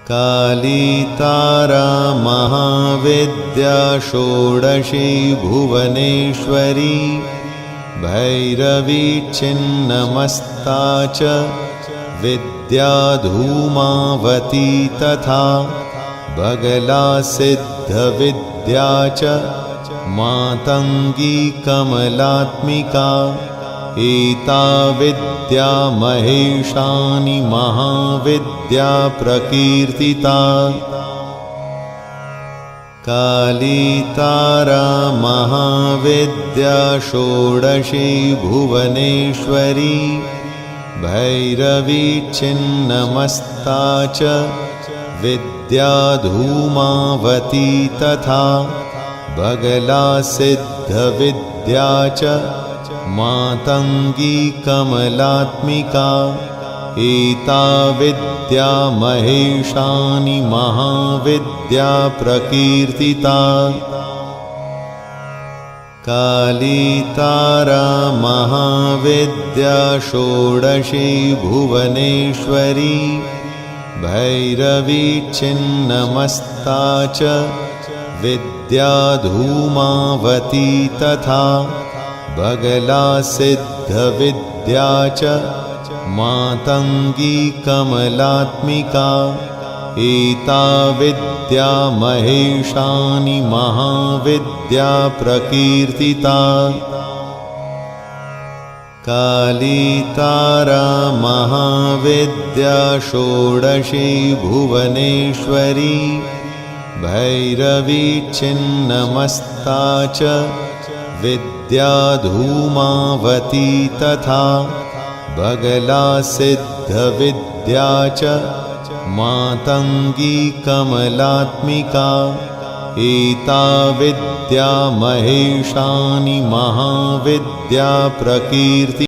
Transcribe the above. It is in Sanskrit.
काली तारा महाविद्या षोडशी भुवनेश्वरी भैरवी छिन्नमस्ता च विद्या धूमावती तथा बगला सिद्धविद्या च मातंगी कमलात्मिका एता विद्या महेशानि महाविद्या प्रकीर्तिता काली तारा महाविद्या षोडशी भुवनेश्वरी भैरवी छिन्नमस्ता च विद्या धूमावती तथा बगला सिद्धविद्या च मातंगी कमलात्मिका एता विद्या महेशानि महाविद्या प्रकीर्तिता काली तारा महाविद्या षोडशी भुवनेश्वरी भैरवी छिन्नमस्ता च विद्या धूमावती तथा बगला सिद्धविद्या च मातंगी कमलात्मिका एता विद्या महेशानि महाविद्या प्रकीर्तिता काली तारा महाविद्या षोडशी भुवनेश्वरी भैरवी छिन्नमस्ता च विद्या धूमावती तथा बगला सिद्धविद्या च मातंगी कमलात्मिका एता विद्या महेशानि महाविद्या प्रकीर्ति